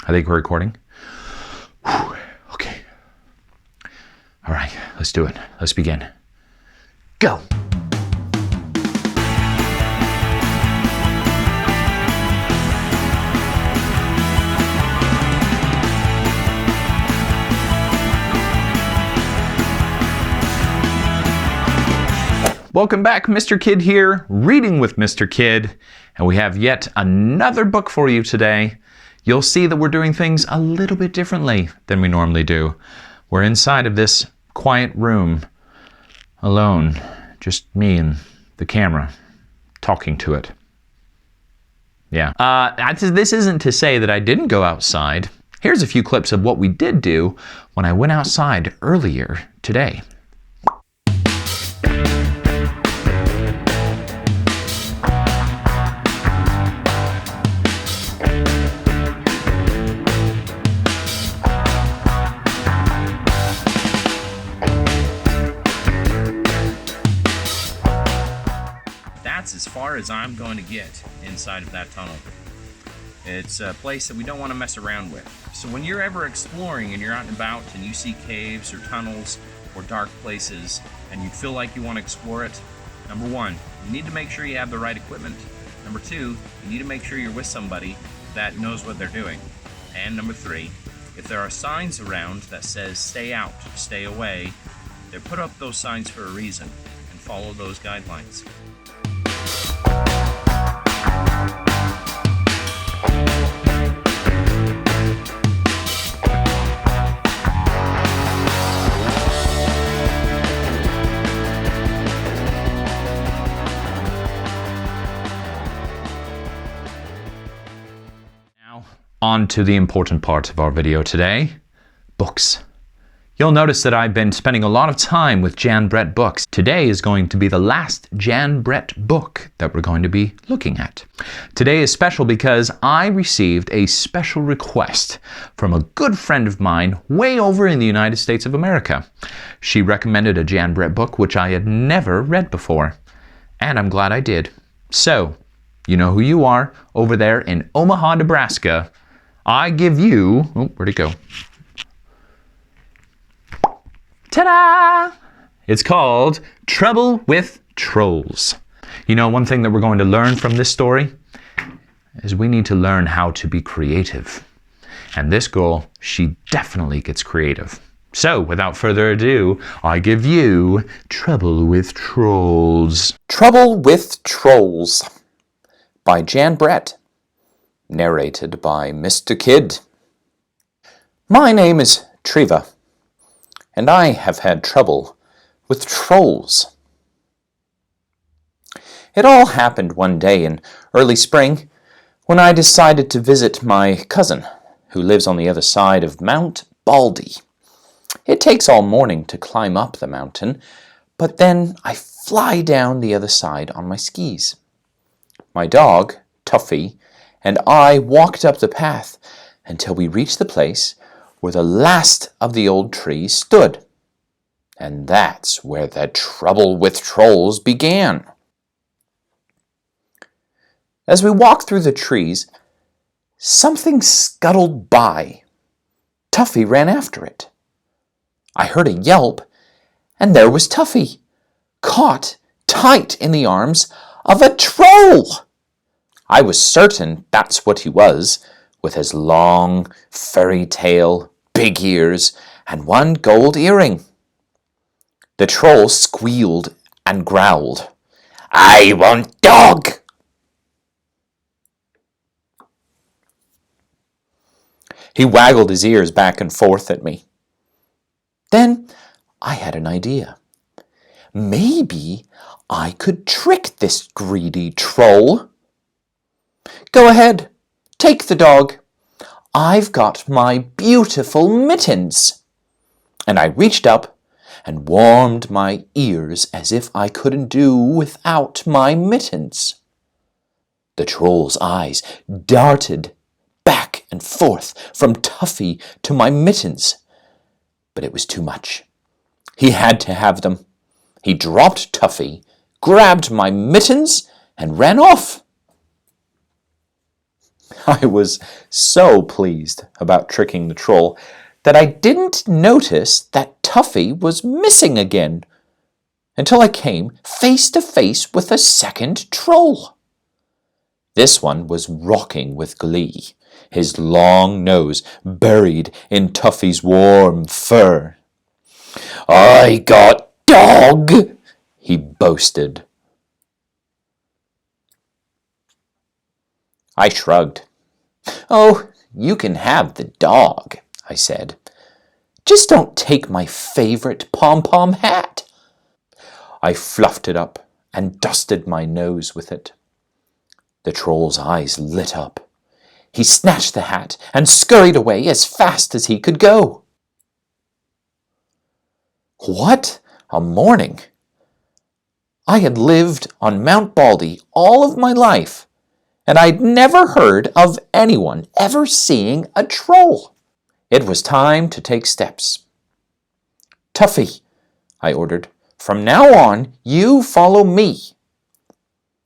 I think we're recording. Whew. Okay. All right, let's do it. Let's begin. Go. Welcome back, Mr. Kid here, reading with Mr. Kid, and we have yet another book for you today. You'll see that we're doing things a little bit differently than we normally do. We're inside of this quiet room, alone, just me and the camera, talking to it. Yeah. This isn't to say that I didn't go outside. Here's a few clips of what we did do when I went outside earlier today. That's as far as I'm going to get inside of that tunnel. It's a place that we don't want to mess around with. So when you're ever exploring and you're out and about and you see caves or tunnels or dark places and you feel like you want to explore it, number one, you need to make sure you have the right equipment. Number two, you need to make sure you're with somebody that knows what they're doing. And number three, if there are signs around that says stay out, stay away, they put up those signs for a reason, and follow those guidelines. Now, on to the important part of our video today, books. You'll notice that I've been spending a lot of time with Jan Brett books. Today is going to be the last Jan Brett book that we're going to be looking at. Today is special because I received a special request from a good friend of mine way over in the United States of America. She recommended a Jan Brett book which I had never read before, and I'm glad I did. So, you know who you are over there in Omaha, Nebraska. I give you, oh, where'd it go? Ta-da! It's called Trouble with Trolls. You know, one thing that we're going to learn from this story is we need to learn how to be creative. And this girl, she definitely gets creative. So, without further ado, I give you Trouble with Trolls. Trouble with Trolls by Jan Brett, narrated by Mr. Kid. My name is Treva, and I have had trouble with trolls. It all happened one day in early spring when I decided to visit my cousin, who lives on the other side of Mount Baldy. It takes all morning to climb up the mountain, but then I fly down the other side on my skis. My dog, Tuffy, and I walked up the path until we reached the place where the last of the old trees stood. And that's where the trouble with trolls began. As we walked through the trees, something scuttled by. Tuffy ran after it. I heard a yelp, and there was Tuffy, caught tight in the arms of a troll. I was certain that's what he was, with his long, furry tail, big ears, and one gold earring. The troll squealed and growled, "I want dog!" He waggled his ears back and forth at me. Then I had an idea. Maybe I could trick this greedy troll. "Go ahead, take the dog. I've got my beautiful mittens." And I reached up and warmed my ears as if I couldn't do without my mittens. The troll's eyes darted back and forth from Tuffy to my mittens, but it was too much. He had to have them. He dropped Tuffy, grabbed my mittens, and ran off. I was so pleased about tricking the troll that I didn't notice that Tuffy was missing again until I came face to face with a second troll. This one was rocking with glee, his long nose buried in Tuffy's warm fur. "I got dog," he boasted. I shrugged. "Oh, you can have the dog," I said. "Just don't take my favorite pom-pom hat." I fluffed it up and dusted my nose with it. The troll's eyes lit up. He snatched the hat and scurried away as fast as he could go. What a morning! I had lived on Mount Baldy all of my life, and I'd never heard of anyone ever seeing a troll. It was time to take steps. "Tuffy," I ordered, "from now on, you follow me."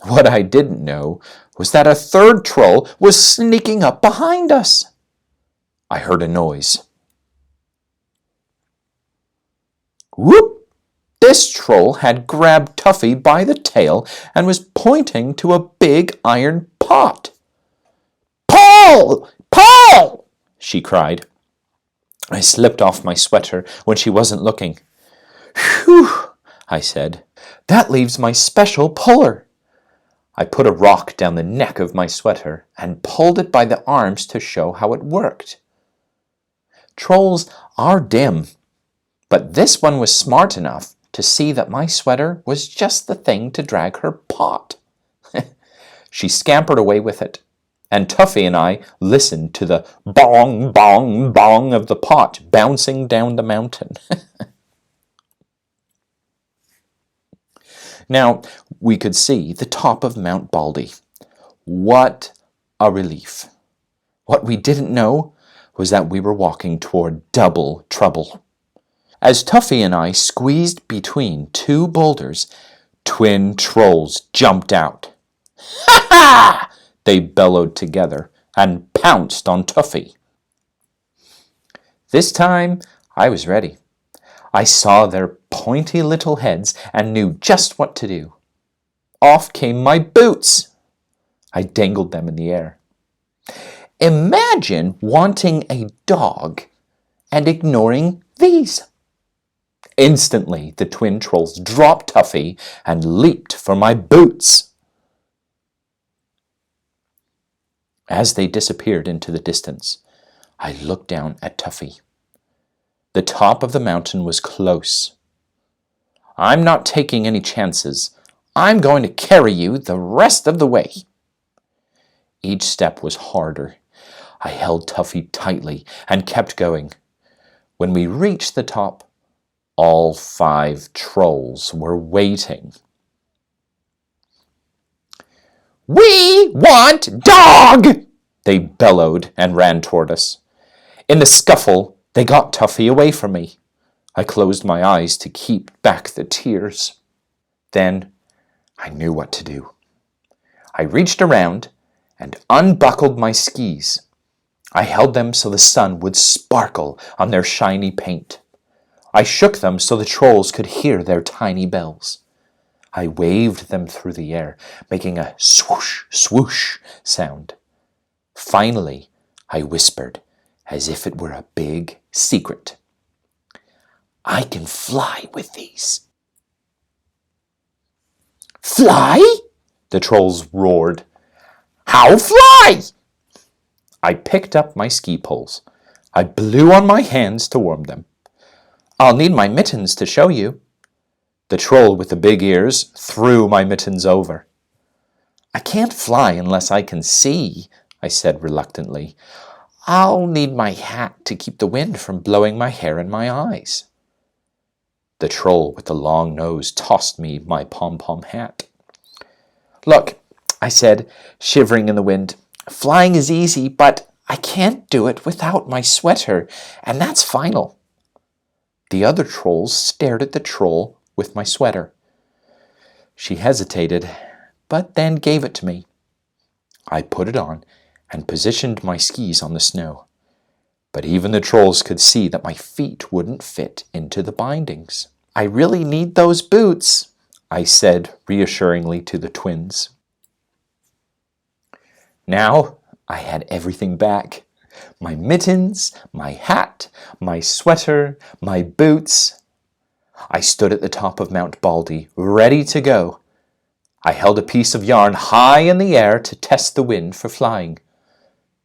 What I didn't know was that a third troll was sneaking up behind us. I heard a noise. Whoop! This troll had grabbed Tuffy by the tail and was pointing to a big iron pot. "Paul! Paul!" she cried. I slipped off my sweater when she wasn't looking. "Phew," I said. "That leaves my special puller." I put a rock down the neck of my sweater and pulled it by the arms to show how it worked. Trolls are dim, but this one was smart enough to see that my sweater was just the thing to drag her pot. She scampered away with it, and Tuffy and I listened to the bong, bong, bong of the pot bouncing down the mountain. Now, we could see the top of Mount Baldy. What a relief. What we didn't know was that we were walking toward double trouble. As Tuffy and I squeezed between two boulders, twin trolls jumped out. "Ha ha!" they bellowed together and pounced on Tuffy. This time, I was ready. I saw their pointy little heads and knew just what to do. Off came my boots. I dangled them in the air. Imagine wanting a dog and ignoring these. Instantly, the twin trolls dropped Tuffy and leaped for my boots. As they disappeared into the distance, I looked down at Tuffy. The top of the mountain was close. "I'm not taking any chances. I'm going to carry you the rest of the way." Each step was harder. I held Tuffy tightly and kept going. When we reached the top, all 5 trolls were waiting. "We want dog!" they bellowed and ran toward us. In the scuffle, they got Tuffy away from me. I closed my eyes to keep back the tears. Then I knew what to do. I reached around and unbuckled my skis. I held them so the sun would sparkle on their shiny paint. I shook them so the trolls could hear their tiny bells. I waved them through the air, making a swoosh, swoosh sound. Finally, I whispered, as if it were a big secret. "I can fly with these." "Fly?" the trolls roared. "How fly?" I picked up my ski poles. I blew on my hands to warm them. "I'll need my mittens to show you." The troll with the big ears threw my mittens over. "I can't fly unless I can see," I said reluctantly. "I'll need my hat to keep the wind from blowing my hair in my eyes." The troll with the long nose tossed me my pom-pom hat. "Look," I said, shivering in the wind, "flying is easy, but I can't do it without my sweater, and that's final." The other trolls stared at the troll with my sweater. She hesitated, but then gave it to me. I put it on and positioned my skis on the snow. But even the trolls could see that my feet wouldn't fit into the bindings. "I really need those boots," I said reassuringly to the twins. Now I had everything back. My mittens, my hat, my sweater, my boots. I stood at the top of Mount Baldy, ready to go. I held a piece of yarn high in the air to test the wind for flying.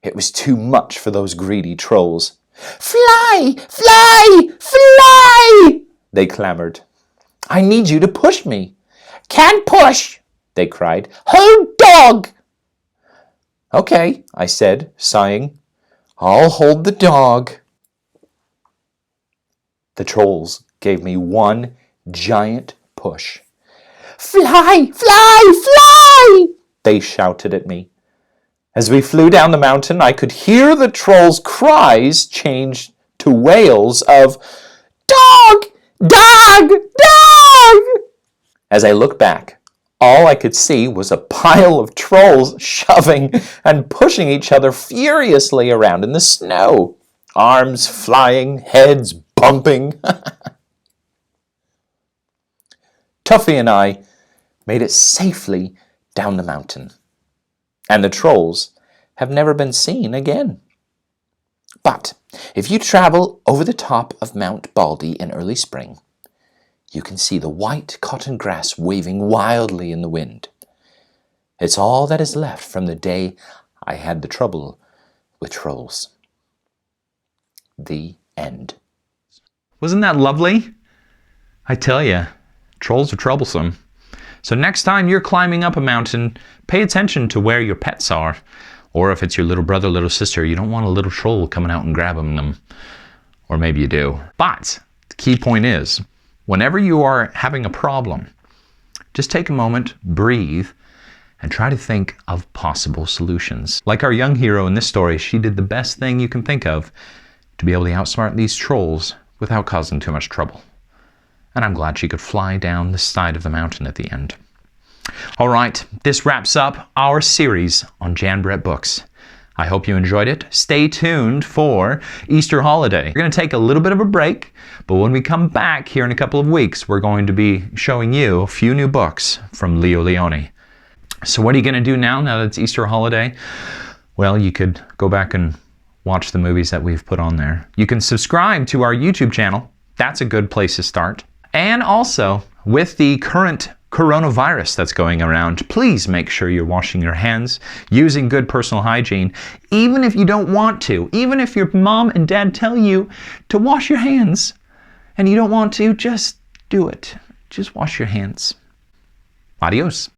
It was too much for those greedy trolls. "Fly! Fly! Fly!" they clamored. "I need you to push me." "Can't push!" they cried. "Hold dog!" "Okay," I said, sighing. "I'll hold the dog." The trolls gave me one giant push. "Fly! Fly! Fly!" they shouted at me. As we flew down the mountain, I could hear the trolls' cries change to wails of "Dog! Dog! Dog!" As I looked back, all I could see was a pile of trolls shoving and pushing each other furiously around in the snow, arms flying, heads bumping. Tuffy and I made it safely down the mountain, and the trolls have never been seen again. But if you travel over the top of Mount Baldy in early spring, you can see the white cotton grass waving wildly in the wind. It's all that is left from the day I had the trouble with trolls. The end. Wasn't that lovely? I tell you, trolls are troublesome. So next time you're climbing up a mountain, pay attention to where your pets are. Or if it's your little brother, little sister, you don't want a little troll coming out and grabbing them. Or maybe you do. But the key point is, whenever you are having a problem, just take a moment, breathe, and try to think of possible solutions. Like our young hero in this story, she did the best thing you can think of to be able to outsmart these trolls without causing too much trouble. And I'm glad she could fly down the side of the mountain at the end. All right, this wraps up our series on Jan Brett books. I hope you enjoyed it. Stay tuned for Easter holiday. We're going to take a little bit of a break, but when we come back here in a couple of weeks, we're going to be showing you a few new books from Leo Lionni. So what are you going to do now that it's Easter holiday? Well, you could go back and watch the movies that we've put on there. You can subscribe to our YouTube channel. That's a good place to start. And also, with the current coronavirus that's going around, please make sure you're washing your hands, using good personal hygiene, even if you don't want to, even if your mom and dad tell you to wash your hands and you don't want to, just do it. Just wash your hands. Adios.